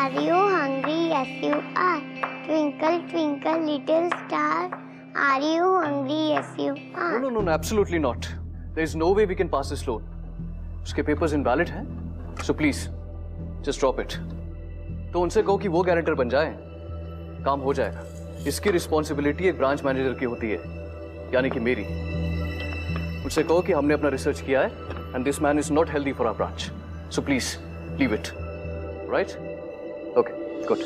Are you hungry? Yes, you are. Twinkle, twinkle, little star. Are you hungry? Yes, you are. No, absolutely not. There is no way we can pass this loan. उसके papers invalid हैं, so please, just drop it. तो उनसे कहो कि वो guarantor बन जाए, काम हो जाएगा. इसकी responsibility एक branch manager की होती है, यानी कि मेरी. उनसे कहो कि हमने अपना research किया है, and this man is not healthy for our branch. So please, leave it. Right? Okay, good.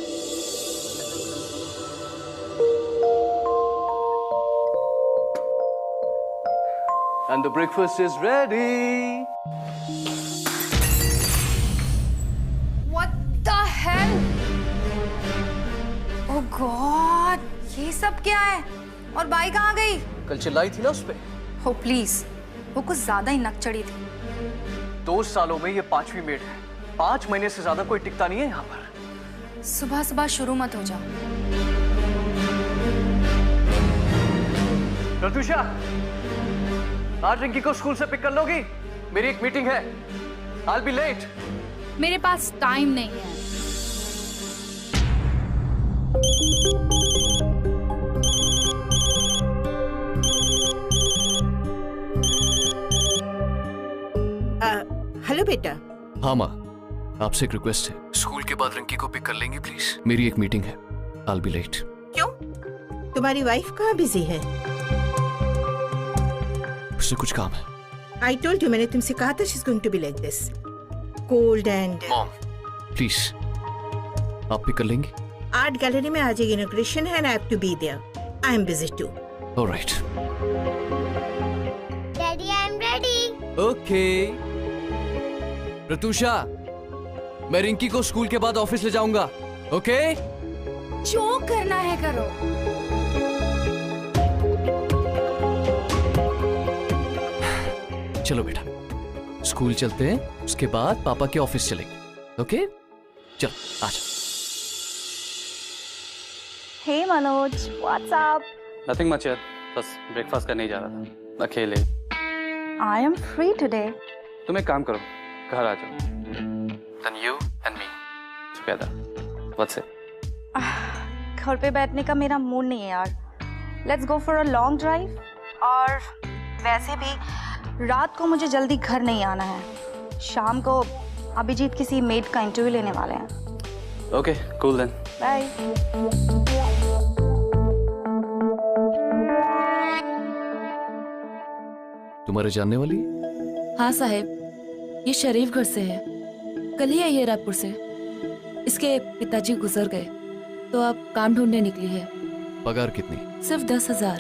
And the breakfast is ready. What the hell? Oh God, ये सब क्या है? और बाई कहाँ गई? कल चिल्लाई थी ना उस पे? Oh please, वो कुछ ज्यादा ही नक चढ़ी थी। 2 सालों में ये 5वीं मेड है। 5 महीने से ज्यादा कोई टिकता नहीं है यहाँ पर। सुबह सुबह शुरू मत हो जाओ। रतुषा, आज रिंकी को स्कूल से पिक कर लोगी? मेरी एक मीटिंग है। I'll be late. मेरे पास टाइम नहीं है। हेलो बेटा। हाँ माँ, आपसे एक रिक्वेस्ट है। स्कूल के बाद रिंकी को पिक कर लेंगे प्लीज? मेरी एक मीटिंग है। I'll be late. क्यों? तुम्हारी वाइफ कहाँ बिजी है? उससे कुछ काम है। I told you, मैंने तुमसे कहा था she's going to be like this. Cold and... Mom, please, आप पिक कर लेंगे? आर्ट गैलरी में आज एक इनॉग्रेशन है and I have to be there. I am busy too. All right. Daddy, I'm ready. Okay. रतुषा, मैं रिंकी को स्कूल के बाद ऑफिस ले जाऊंगा। ओके? जो करना है करो। चलो बेटा, स्कूल चलते हैं, उसके बाद पापा के ऑफिस चलेंगे। ओके? चलो, आजा। Hey Manoj, what's up? Nothing much यार, बस ब्रेकफास्ट करने ही जा रहा था, अकेले। I am free today. तुम एक काम करो, घर आ जाओ। Then you and me together. What's it? घर पे बैठने का मेरा मूड नहीं है यार। Let's go for a long drive. और वैसे भी रात को मुझे जल्दी घर नहीं आना है। शाम को अभिजीत किसी मेड का इंटरव्यू लेने वाले हैं। Okay, cool then. बाय। तुम्हारे जानने वाली? हाँ साहब, ये शरीफ घर से है। कल ही आई है रायपुर से। इसके पिताजी गुजर गए, तो अब काम ढूंढने निकली है। पगार कितनी? सिर्फ 10,000।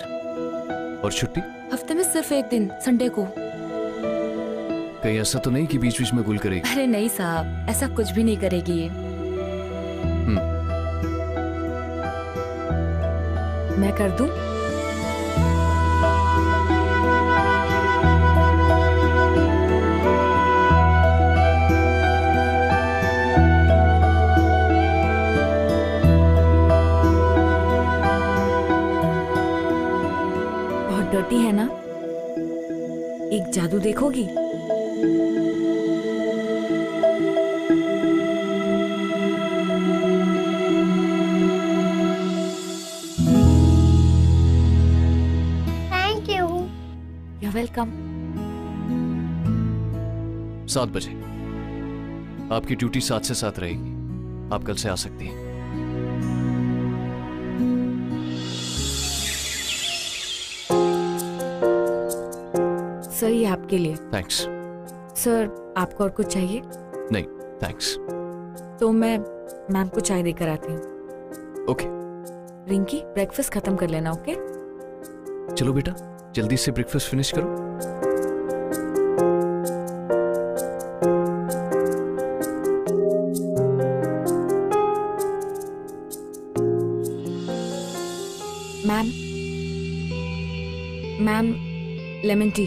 और छुट्टी? हफ्ते में सिर्फ एक दिन, संडे को। कहीं ऐसा तो नहीं कि बीच बीच में गुल करेगी? अरे नहीं साहब, ऐसा कुछ भी नहीं करेगी ये। मैं कर दूं? बहुत डर्टी है ना? एक जादू देखोगी? Thank you. You're welcome. 7 बजे। आपकी ड्यूटी 7 से 7 रहेगी। आप कल से आ सकती हैं। सर, ये आपके लिए। थैंक्स। सर, आपको और कुछ चाहिए? नहीं, थैंक्स। तो मैं मैम को चाय देकर आती हूँ। ओके। रिंकी, ब्रेकफास्ट खत्म कर लेना, ओके? चलो बेटा, जल्दी से ब्रेकफास्ट फिनिश करो। Ma'am, lemon tea.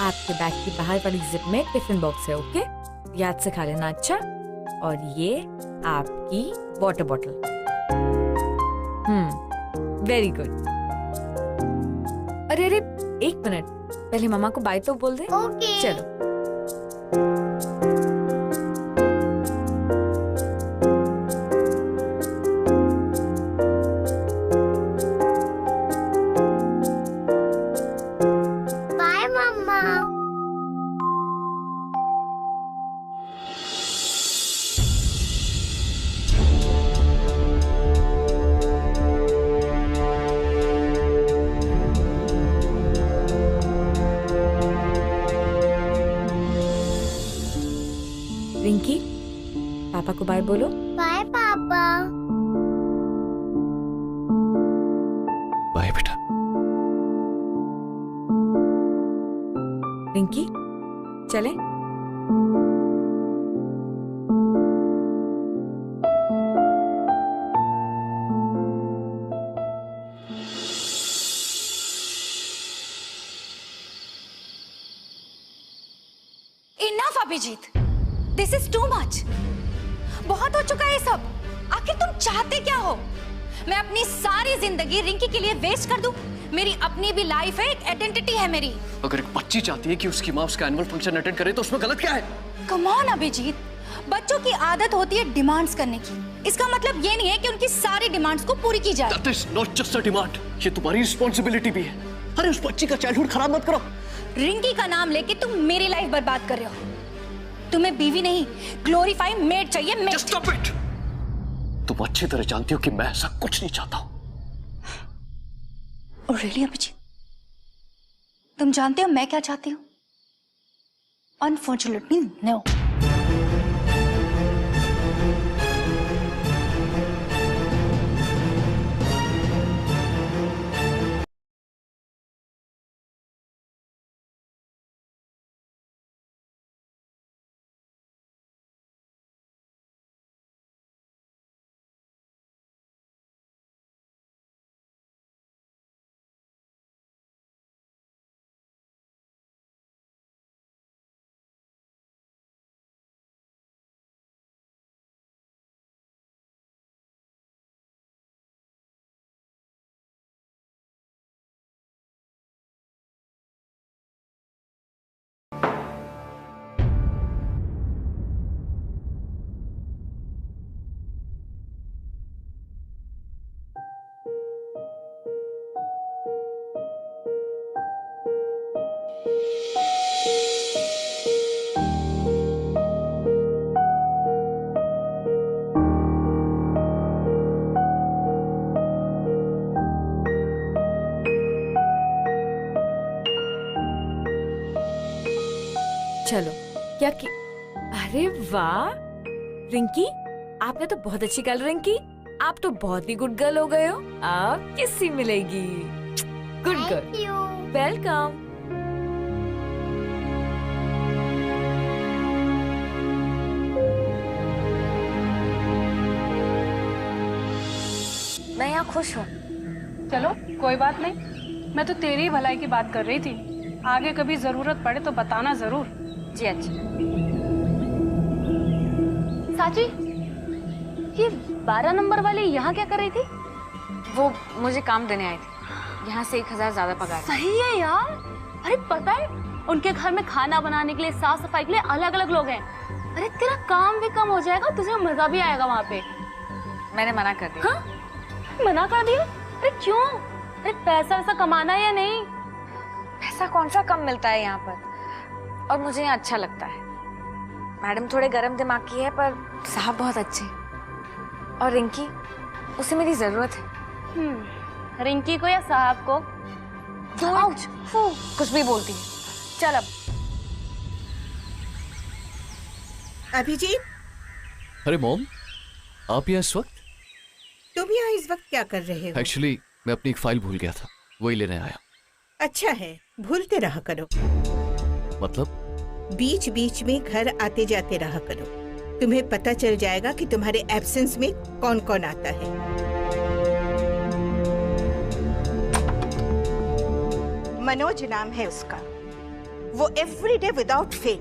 आपके बैग की बाहर वाली जिप में टिफिन बॉक्स है, ओके? याद से खा लेना, अच्छा? और ये आपकी वाटर बॉटल। Very good. अरे अरे एक मिनट, पहले मामा को बाय तो बोल दे। ओके। चलो। बाय मम्मा। रिंकी, पापा को बाय बोलो। बाय पापा। बाय बेटा। रिंकी चले। Enough Abhijit, this is too much. बहुत हो चुका है ये सब। आखिर तुम चाहते क्या हो? मैं अपनी सारी जिंदगी रिंकी के लिए वेस्ट कर दूं? मेरी अपनी भी लाइफ है, एक आइडेंटिटी है मेरी। अगर एक बच्ची चाहती है कि उसकी माँ उसका एनुअल फंक्शन अटेंड करे तो उसमें गलत क्या है? कम ऑन अभिजीत, बच्चों की आदत होती है डिमांड्स करने की। इसका मतलब ये नहीं है कि उनकी सारी डिमांड्स को पूरी की जाए। That is not just a demand, ये तुम्हारी रिस्पॉन्सिबिलिटी भी है। अरे उस बच्ची का चाइल्डहुड खराब मत करो। रिंकी का नाम लेके तुम मेरी लाइफ बर्बाद कर रहे हो। तुम्हें बीवी नहीं, ग्लोरीफाई मेड चाहिए। मेड। Just stop it! तुम अच्छी तरह जानती हो कि मैं ऐसा कुछ नहीं चाहता हूं। और रियली अभिजीत, तुम जानते हो मैं क्या चाहती हूँ? Unfortunately no. चलो क्या की। अरे वाह रिंकी, आपने तो बहुत अच्छी कलरिंग की। आप तो बहुत ही गुड गर्ल हो गए हो। आप किससे मिलेगी? Good girl. Thank you. Welcome. मैं यहाँ खुश हूँ। चलो कोई बात नहीं, मैं तो तेरी ही भलाई की बात कर रही थी। आगे कभी जरूरत पड़े तो बताना जरूर। जी अच्छा। साची, ये 12 नंबर वाली यहाँ क्या कर रही थी? वो मुझे काम देने आए थे। यहाँ से 1000 ज्यादा पगार। सही है यार। अरे पता है, उनके घर में खाना बनाने के लिए, साफ सफाई के लिए अलग अलग लोग हैं। अरे तेरा काम भी कम हो जाएगा, तुझे मजा भी आएगा वहाँ पे। मैंने मना कर दिया। हाँ? मना कर दिया? अरे क्यों? अरे पैसा वैसा कमाना है या नहीं? पैसा कौन सा कम मिलता है यहाँ पर, और मुझे यहाँ अच्छा लगता है। मैडम थोड़े गरम दिमाग की है पर साहब बहुत अच्छे। और रिंकी, उसे मेरी जरूरत है। रिंकी को या साहब को? कुछ भी बोलती है। चल अब। अभिजीत, अरे मॉम, आप यहाँ इस वक्त? तुम यहाँ इस वक्त क्या कर रहे हो? एक्चुअली मैं अपनी एक फाइल भूल गया था, वही लेने आया। अच्छा है, भूलते रहा करो। मतलब? बीच बीच में घर आते जाते रहा करो। तुम्हें पता चल जाएगा कि तुम्हारे एब्सेंस में कौन कौन आता है। मनोज नाम है उसका। वो एवरीडे विदाउट फेल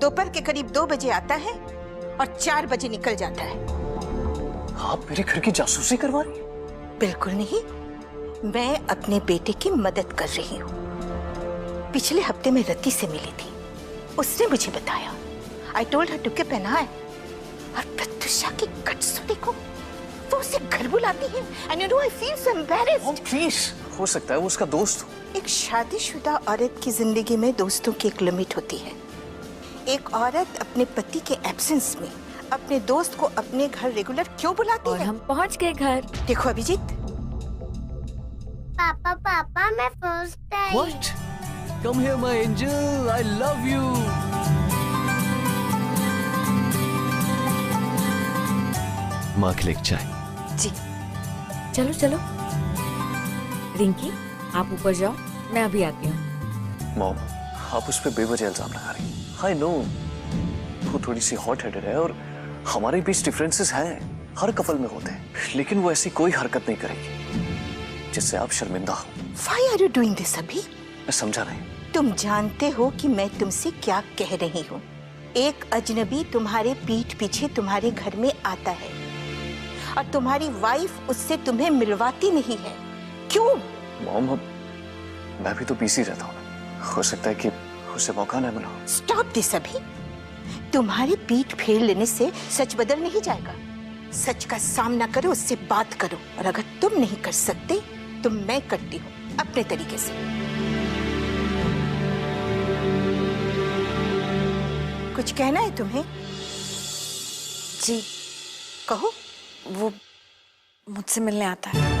दोपहर के करीब 2 बजे आता है और 4 बजे निकल जाता है। आप मेरे घर की जासूसी करवा रही हैं? बिल्कुल नहीं, मैं अपने बेटे की मदद कर रही हूँ। पिछले हफ्ते में रति से मिली थी, उसने मुझे बताया। I told her to keep an eye. और प्रत्युषा की गट्स देखो, वो उसे घर बुलाती है। And you know I feel so embarrassed. Please, हो सकता है वो उसका दोस्त हो। एक शादीशुदा औरत की जिंदगी में दोस्तों की एक लिमिट होती है। एक औरत अपने पति के एब्सेंस में अपने दोस्त को अपने घर रेगुलर क्यों बुलाती और है? हम पहुंच गए घर। देखो अभिजीत, पापा पापा मैं first I. What? Come here, my angel. I love you. माँ के लिए एक चाय। जी। चलो चलो। रिंकी, आप ऊपर जाओ, मैं अभी आती हूँ। मॉम, आप उस पर बेवजह इल्जाम लगा रही। आई नो वो थोड़ी सी हॉट हेडेड है और हमारे बीच डिफरेंसेस हैं, हर कपल में होते हैं, लेकिन वो ऐसी कोई हरकत नहीं करेगी जिससे आप शर्मिंदा हो। Why are you doing this अभी? मैं समझा नहीं। तुम जानते हो कि मैं तुमसे क्या कह रही हूँ। एक अजनबी तुम्हारे पीठ पीछे तुम्हारे घर में आता है और तुम्हारी वाइफ उससे तुम्हें मिलवाती नहीं है। क्यों? मॉम, अब मैं भी तो बिजी रहता हूँ ना, हो सकता है कि उसे मौका न मिला। स्टॉप दिस अभी। तुम्हारी पीठ फेर लेने से सच बदल नहीं जाएगा। सच का सामना करो, उससे बात करो, और अगर तुम नहीं कर सकते तो मैं करती हूँ अपने तरीके से। कुछ कहना है तुम्हें? जी। कहो। वो मुझसे मिलने आता है।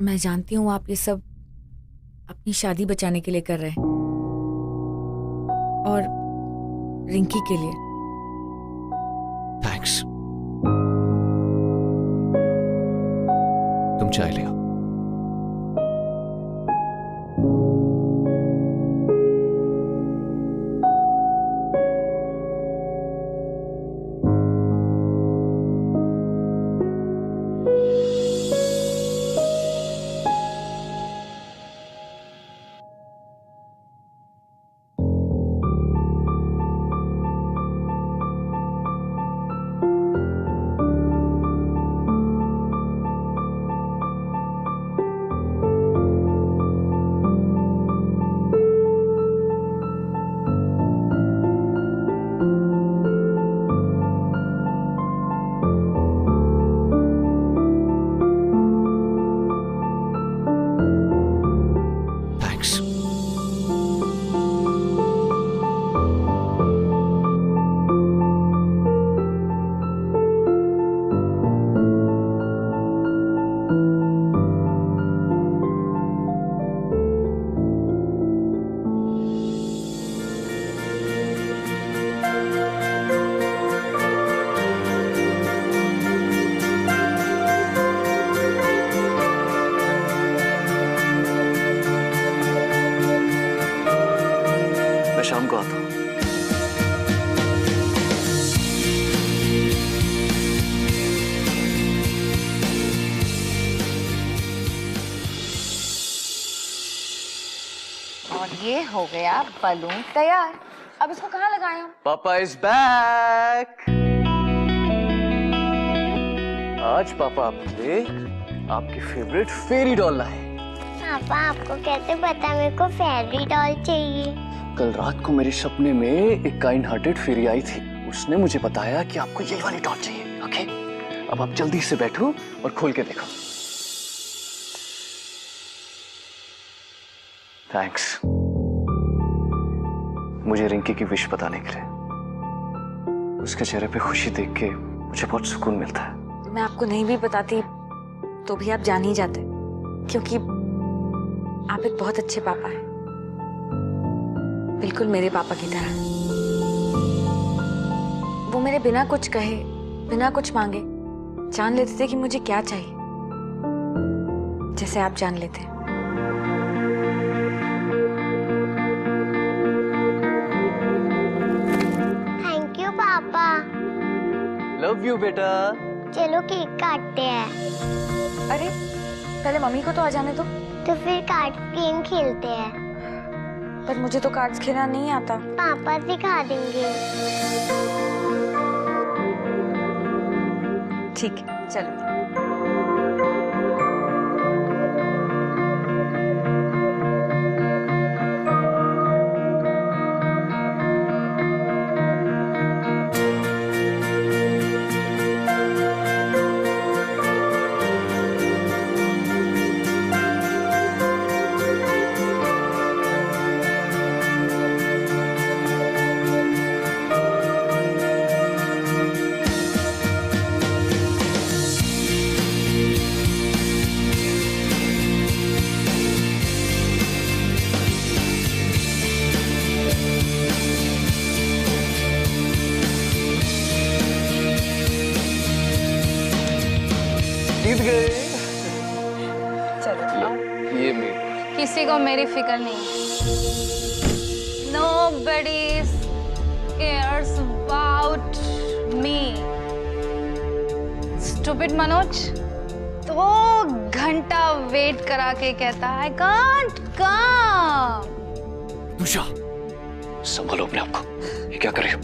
मैं जानती हूँ आप ये सब अपनी शादी बचाने के लिए कर रहे हैं और रिंकी के लिए। थैंक्स। तुम चाय ले आओ। शाम को आता हूँ। और ये हो गया बलून तैयार। अब इसको कहाँ लगाएं हम? पापा इज बैक। आज पापा आपके लिए आपकी फेवरेट फेरी डॉल लाए। पापा आपको कैसे पता मेरे को फेरी डॉल चाहिए? कल रात को मेरे सपने में एक काइंड हार्टेड फेरी आई थी। उसने मुझे बताया कि आपको ये वाली डॉल चाहिए। ओके, अब आप जल्दी से बैठो और खोल के देखो। थैंक्स मुझे रिंकी की विश बताने के लिए। उसके चेहरे पे खुशी देख के मुझे बहुत सुकून मिलता है। मैं आपको नहीं भी बताती तो भी आप जान ही जाते, क्योंकि आप एक बहुत अच्छे पापा हैं, बिल्कुल मेरे पापा की तरह। वो मेरे बिना कुछ कहे, बिना कुछ मांगे जान लेते थे कि मुझे क्या चाहिए, जैसे आप जान लेते हैं। थैंक यू पापा। लव यू बेटा। चलो केक काटते हैं। अरे पहले मम्मी को तो आ जाने दो। तो फिर कार्ड गेम खेलते हैं। पर मुझे तो कार्ड्स खेलना नहीं आता। पापा सिखा देंगे। ठीक है चलो। जीत गए। चलो ये मेरी। किसी को मेरी फिक्र नहीं है। Nobody cares about me. Stupid Manoj 2 घंटा वेट करा के कहता I can't come. तुषा संभालो अपने आप को। ये क्या कर रही हो?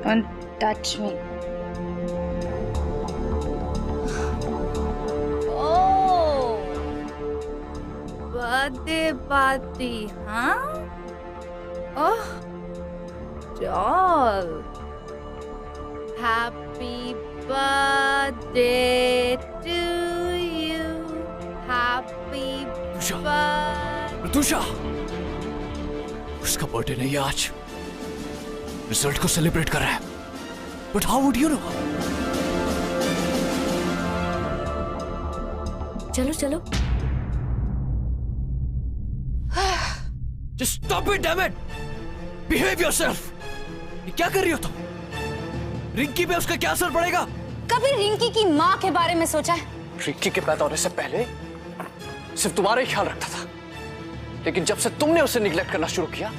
Don't touch me. Birthday party, हाँ? Oh, doll. Happy birthday to you. Happy birthday. Tusha उसका बर्थडे नहीं है आज, रिजल्ट को सेलिब्रेट कर रहा है। But how would you know? चलो चलो। Just stop it, damn it! Behave yourself! ये क्या कर रही हो तुम? रिंकी पे उसका क्या असर पड़ेगा? कभी रिंकी की माँ के बारे में सोचा है? रिंकी के पैदा होने से पहले सिर्फ तुम्हारा ही ख्याल रखता था, लेकिन जब से तुमने उसे निग्लेक्ट करना शुरू किया,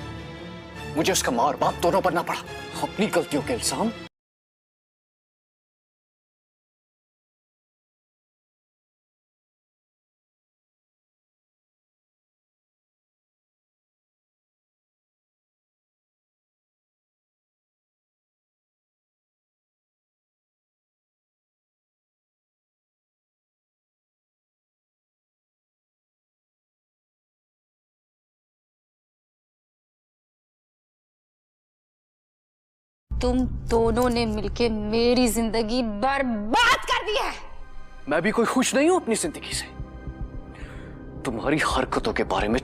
मुझे उसका माँ और बाप दोनों बनना पड़ा। अपनी गलतियों के इल्जाम तुम दोनों ने मिलके मेरी जिंदगी बर्बाद कर दी है। मैं भी कोई खुश नहीं हूं अपनी जिंदगी से। तुम्हारी हरकतों के बारे में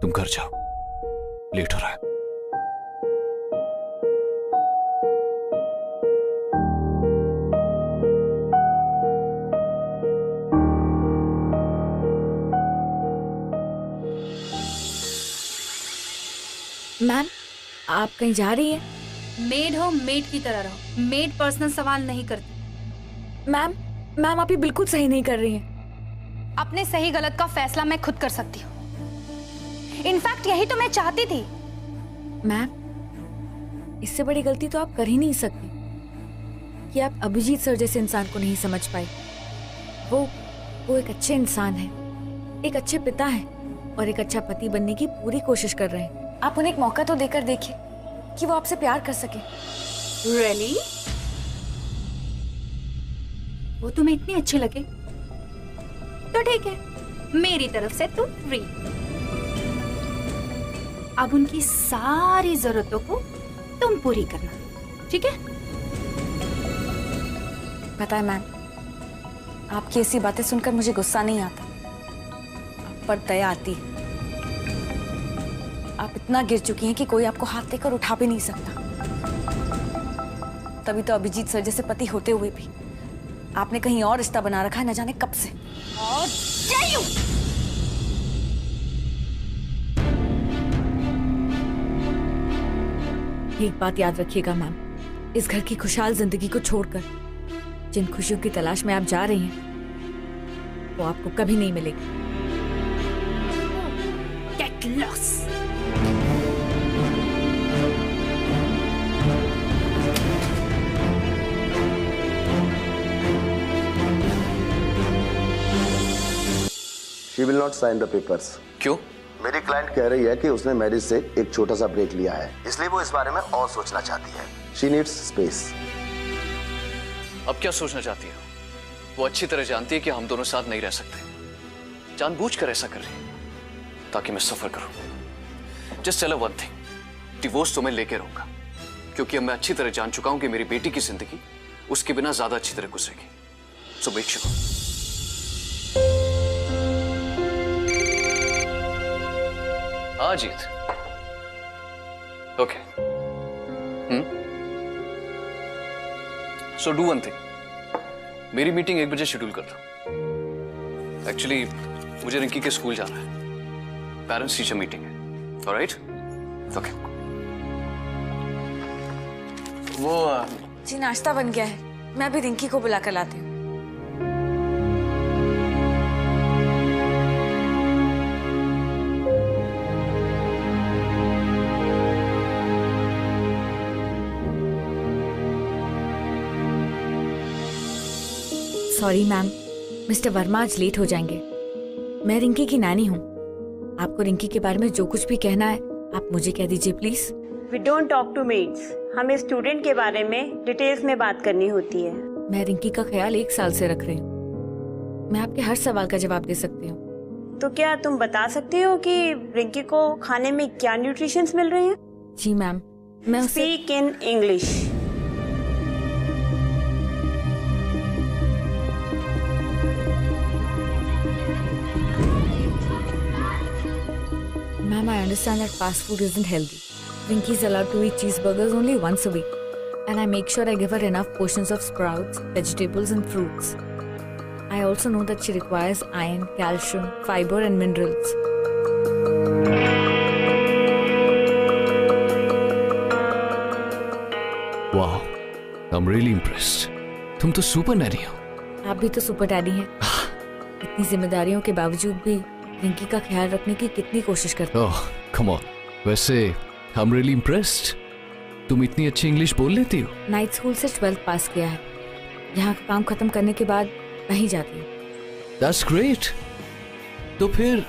तुम घर जाओ, लेट हो रहा है। मैम आप कहीं जा रही हैं? मेड हो, मेड की तरह रहो। मेड पर्सनल सवाल नहीं करती। मैम आप ये बिल्कुल सही नहीं कर रही हैं। अपने सही गलत का फैसला मैं खुद कर सकती हूँ। इनफैक्ट यही तो मैं चाहती थी। मैम इससे बड़ी गलती तो आप कर ही नहीं सकती। कि आप अभिजीत सर जैसे इंसान को नहीं समझ पाए। वो एक अच्छे इंसान है, एक अच्छे पिता है और एक अच्छा पति बनने की पूरी कोशिश कर रहे हैं। आप उन्हें एक मौका तो देकर देखिए कि वो आपसे प्यार कर सके। Really? वो तुम्हें इतने अच्छे लगे तो ठीक है, मेरी तरफ से तुम फ्री। अब उनकी सारी जरूरतों को तुम पूरी करना, ठीक है? पता है मैम, आपकी ऐसी बातें सुनकर मुझे गुस्सा नहीं आता, पर दया आती है। आप इतना गिर चुकी हैं कि कोई आपको हाथ देकर उठा भी नहीं सकता। तभी तो अभिजीत सर जैसे पति होते हुए भी आपने कहीं और रिश्ता बना रखा है, न जाने कब से। एक बात याद रखिएगा मैम, इस घर की खुशहाल जिंदगी को छोड़कर जिन खुशियों की तलाश में आप जा रही हैं वो आपको कभी नहीं मिलेगी। Get lost. She will not sign the papers. क्यों? मेरी क्लाइंट कह रही है कि उसने मैरिज से एक छोटा सा ब्रेक लिया है, इसलिए वो इस बारे में और सोचना चाहती है। She needs space. अब क्या सोचना चाहती है? वो अच्छी तरह जानती है कि हम दोनों साथ नहीं रह सकते। जानबूझकर ऐसा कर रही है ताकि मैं सफर करूं। Just tell her one thing, divorce तो मैं लेके रहूंगा, क्योंकि अब मैं अच्छी तरह जान चुका हूं कि मेरी बेटी की जिंदगी उसके बिना ज्यादा अच्छी तरह गुजरेगी। So make sure. हाँ Jeet. Okay. So do one thing, मेरी मीटिंग 1 बजे शेड्यूल कर दो। एक्चुअली मुझे रिंकी के स्कूल जाना है, पेरेंट्स टीचर मीटिंग है। ऑलराइट? ओके। वो जी नाश्ता बन गया है, मैं अभी रिंकी को बुला कर लाती हूँ। सॉरी मैम, मिस्टर वर्मा आज लेट हो जाएंगे। मैं रिंकी की नानी हूँ। आपको रिंकी के बारे में जो कुछ भी कहना है आप मुझे कह दीजिए please. We don't talk to maids. हमें स्टूडेंट के बारे में डिटेल्स में बात करनी होती है। मैं रिंकी का ख्याल 1 साल से रख रही हूँ। मैं आपके हर सवाल का जवाब दे सकती हूँ। तो क्या तुम बता सकते हो कि रिंकी को खाने में क्या न्यूट्रिशंस मिल रहे हैं? जी मैम, मैं उसे speak in English. Ma'am, I understand that fast food isn't healthy. Rinky is allowed to eat cheeseburgers only once a week. And I make sure I give her enough portions of sprouts, vegetables and fruits. I also know that she requires iron, calcium, fiber and minerals. Wow, I'm really impressed. तुम तो super Naini हो। आप भी तो super daddy हैं। इतनी जिम्मेदारियों के बावजूद भी रिंकी का ख्याल रखने की कितनी कोशिश करते हैं। come on, वैसे I'm really impressed. तुम इतनी अच्छी इंग्लिश बोल लेती हो। नाइट स्कूल से 12th पास किया है। यहाँ का काम खत्म करने के बाद वहीं जाती हूँ। That's great. तो फिर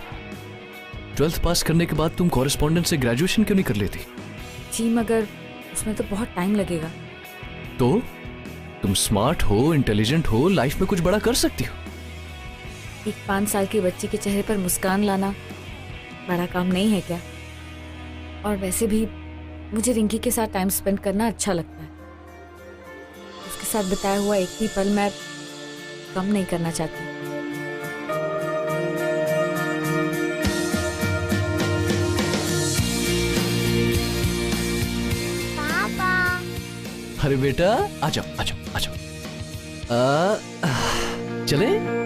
12th पास करने के बाद तुम कॉरेस्पॉन्डेंट से ग्रेजुएशन क्यों नहीं कर लेती? जी मगर उसमें तो बहुत टाइम लगेगा। तो तुम स्मार्ट हो, इंटेलिजेंट हो, लाइफ में कुछ बड़ा कर सकती हो। एक 5 साल के बच्चे के चेहरे पर मुस्कान लाना बड़ा काम नहीं है क्या? और वैसे भी मुझे रिंकी के साथ टाइम स्पेंड करना अच्छा लगता है। उसके साथ बिताया हुआ एक ही पल मैं कम नहीं करना चाहती। पापा। अरे बेटा आ जाओ आ जाओ आ जाओ। चले?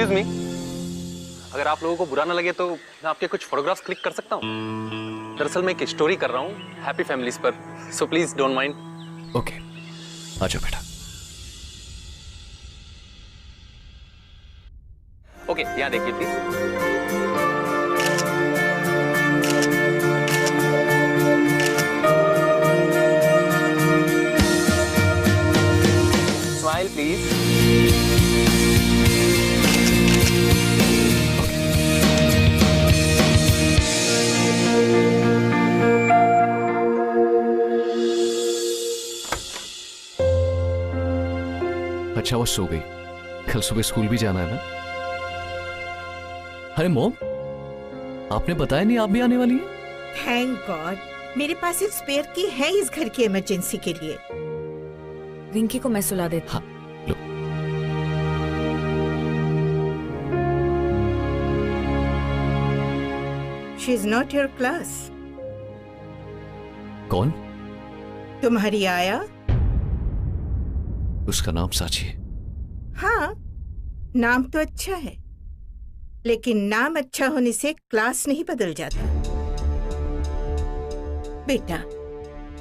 एक्सक्यूज मी, अगर आप लोगों को बुरा ना लगे तो मैं आपके कुछ फोटोग्राफ्स क्लिक कर सकता हूँ? दरअसल मैं एक स्टोरी कर रहा हूँ हैप्पी फैमिलीज पर, so please don't mind. Okay, आ जाओ बेटा। ओके, यहाँ देखिए प्लीज। Smile please. अच्छा वो सो गई, कल सुबह स्कूल भी जाना है ना। अरे मॉम, आपने बताया नहीं आप भी आने वाली हैं? थैंक गॉड, मेरे पास एक स्पेयर की है इस घर की इमरजेंसी के लिए। रिंकी को मैं सुला देती। हाँ लो। She is not your class. कौन? तुम्हारी आया? उसका नाम साची है। हाँ, नाम तो अच्छा है, लेकिन नाम अच्छा होने से क्लास नहीं बदल जाता। बेटा,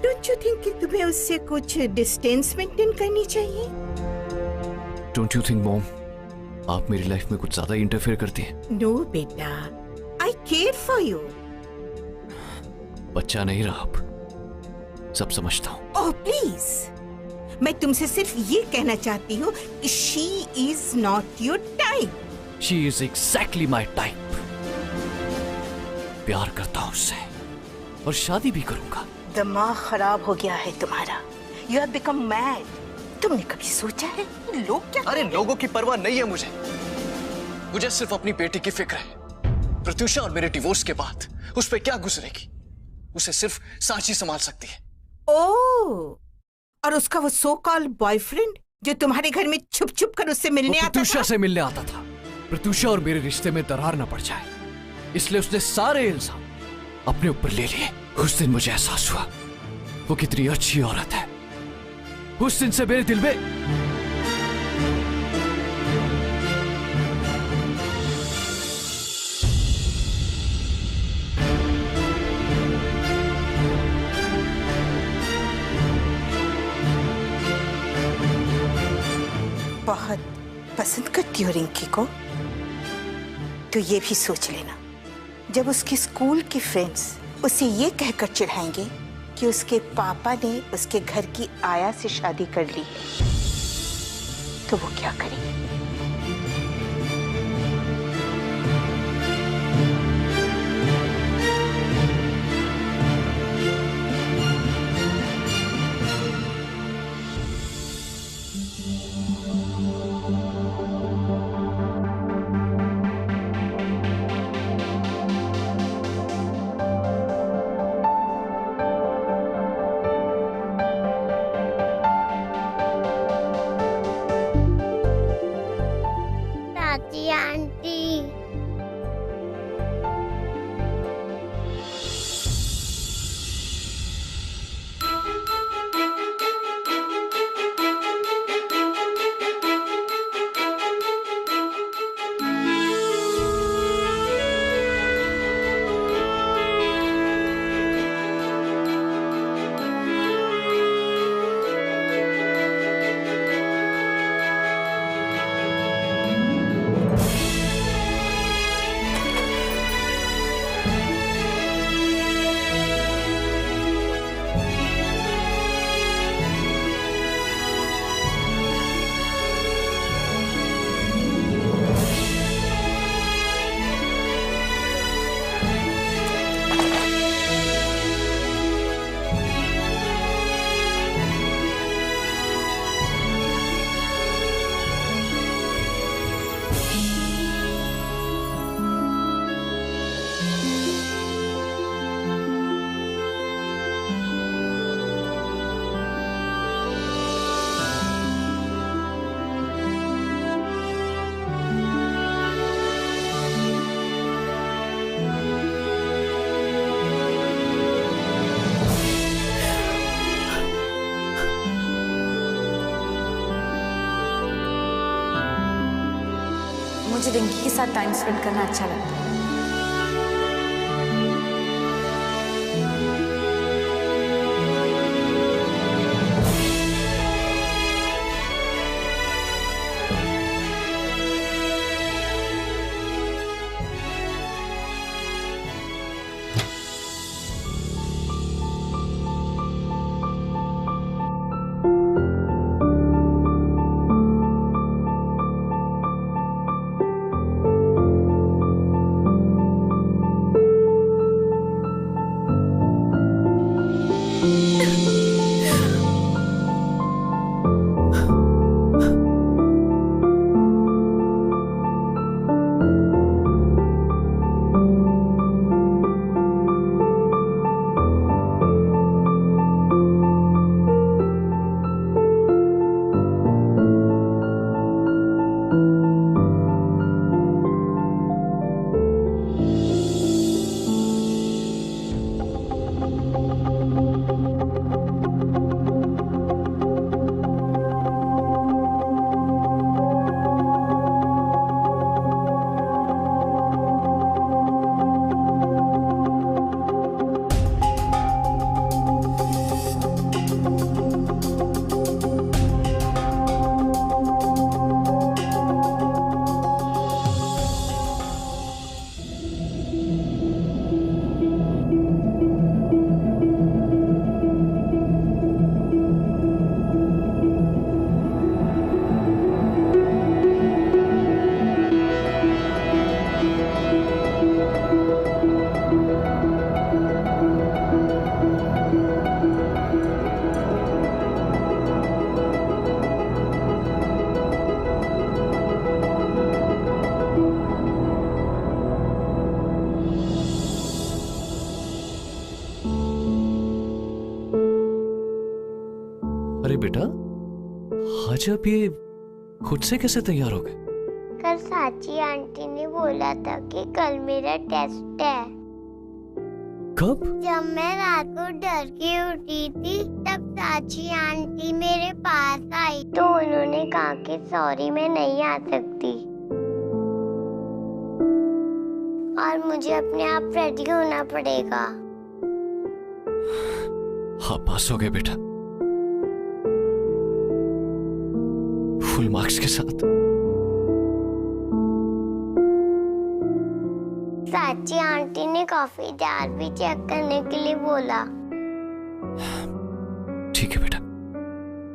डोंट यू थिंक कि तुम्हें उससे कुछ डिस्टेंस मेंटेन करनी चाहिए? डोंट यू थिंक मॉम, आप मेरी लाइफ में कुछ ज्यादा इंटरफेयर करती हैं? नो बेटा, आई केयर फॉर यू। बच्चा नहीं रहा, अब सब समझता हूँ। ओह प्लीज, मैं तुमसे सिर्फ ये कहना चाहती हूँ कि she is not your type. She is exactly my type. प्यार करता हूँ उससे और शादी भी करूंगा। दिमाग खराब हो गया है तुम्हारा। You have become mad. तुमने कभी सोचा है लोग क्या? अरे लोगों की परवाह नहीं है मुझे, मुझे सिर्फ अपनी बेटी की फिक्र है। प्रत्युषा और मेरे डिवोर्स के बाद उस पर क्या गुजरेगी, उसे सिर्फ साची संभाल सकती है। ओह, और उसका वो सो कॉल्ड बॉयफ्रेंड जो तुम्हारे घर में छुप छुप कर उससे मिलने आता था? प्रत्युषा से मिलने आता था। प्रत्युषा और मेरे रिश्ते में दरार न पड़ जाए, इसलिए उसने सारे इल्जाम अपने ऊपर ले लिए। उस दिन मुझे एहसास हुआ वो कितनी अच्छी औरत है। उस दिन से मेरे दिल में बहुत पसंद करती हो रिंकी को, तो ये भी सोच लेना, जब उसके स्कूल के फ्रेंड्स उसे ये कहकर चिढ़ाएंगे कि उसके पापा ने उसके घर की आया से शादी कर ली है, तो वो क्या करेगी? चाची आंटी, मुझे रिंकी के साथ टाइम स्पेंड करना अच्छा लगता है। अरे बेटा, आज आप ये खुद से कैसे तैयार हो गए? कल साची आंटी ने बोला था कि कल मेरा टेस्ट है। कब? जब मैं रात को डर के उठी थी तब साची आंटी मेरे पास आई तो उन्होंने कहा कि सॉरी मैं नहीं आ सकती और मुझे अपने आप रेडी होना पड़ेगा। हाँ, पास हो गए बेटा, फुल मार्क्स के साथ। साची आंटी ने कॉफी जार भी चेक करने के लिए बोला। ठीक है बेटा,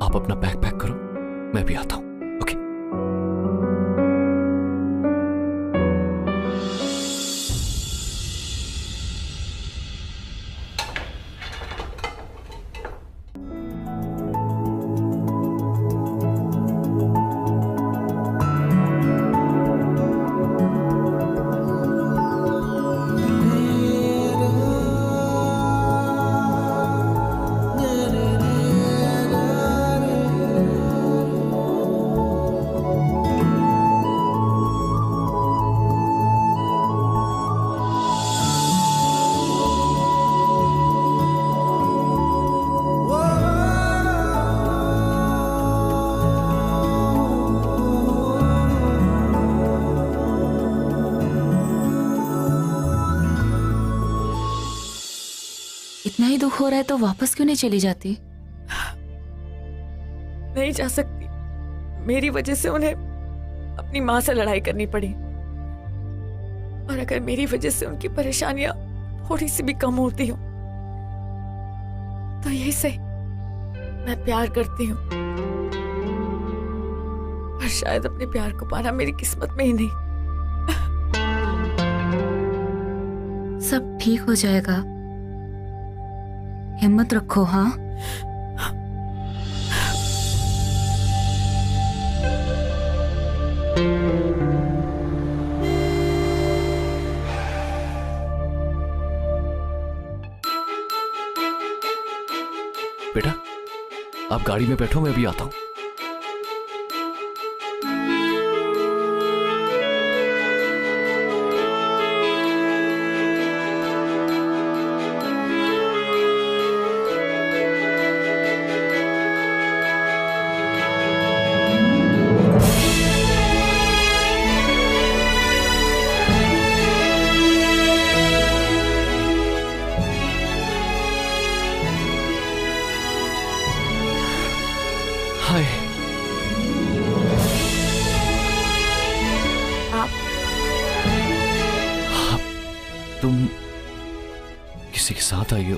आप अपना बैग पैक करो, मैं भी आता हूँ। ओके। इतना ही दुख हो रहा है तो वापस क्यों नहीं चली जाती? नहीं जा सकती। मेरी वजह से उन्हें अपनी माँ से लड़ाई करनी पड़ी, और अगर मेरी वजह से उनकी परेशानियां थोड़ी सी भी कम होती हो तो यही सही, मैं प्यार करती हूँ, पर शायद अपने प्यार को पाना मेरी किस्मत में ही नहीं। सब ठीक हो जाएगा, हिम्मत रखो। हाँ, बेटा, आप गाड़ी में बैठो, मैं भी आता हूँ। किसी के साथ आई हो?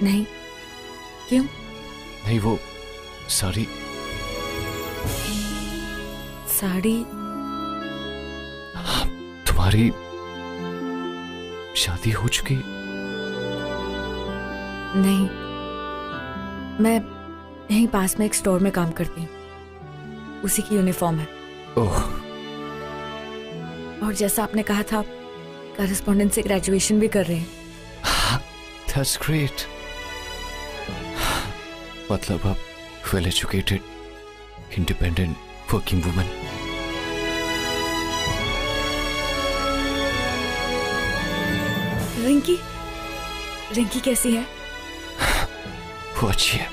नहीं, क्यों? नहीं, वो साड़ी साड़ी? तुम्हारी शादी हो चुकी? नहीं, मैं यहीं पास में एक स्टोर में काम करती हूँ, उसी की यूनिफॉर्म है। ओह। और जैसा आपने कहा था, कॉरेस्पॉन्डेंस से ग्रेजुएशन भी कर रहे हैं। That's great. मतलब आप well educated, independent working woman. Rinki, Rinki कैसी है? वो अच्छी है,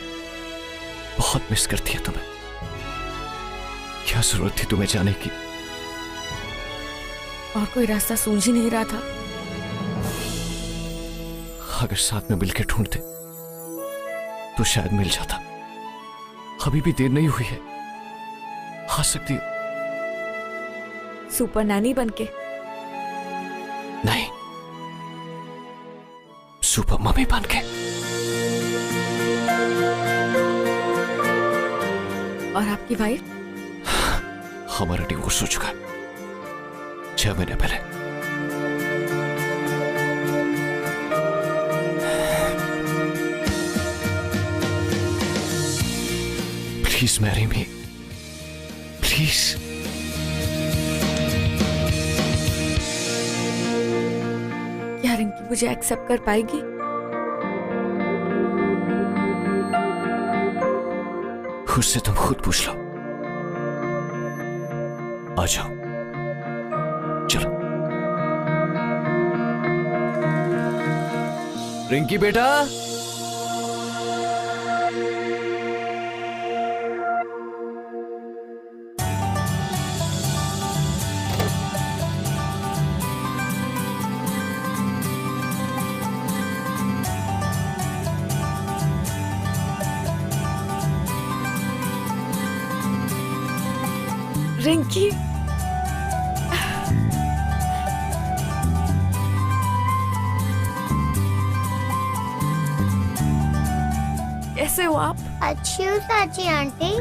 बहुत मिस करती है तुम्हें। क्या जरूरत थी तुम्हें जाने की? और कोई रास्ता सूझ ही नहीं रहा था। अगर साथ में मिलकर ढूंढते तो शायद मिल जाता। अभी भी देर नहीं हुई है, आ सकती हो। सुपर नैनी बनके? नहीं, सुपर मम्मी बनके। और आपकी वाइफ? हमारा डिवोर्स हो चुका है 6 महीने पहले। Please marry me, please. क्या रिंकी मुझे एक्सेप्ट कर पाएगी? उससे तुम खुद पूछ लो। आ जाओ, चलो। रिंकी बेटा, रिंकी, कैसे हो आप? अच्छी हूँ चाची आंटी।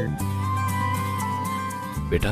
बेटा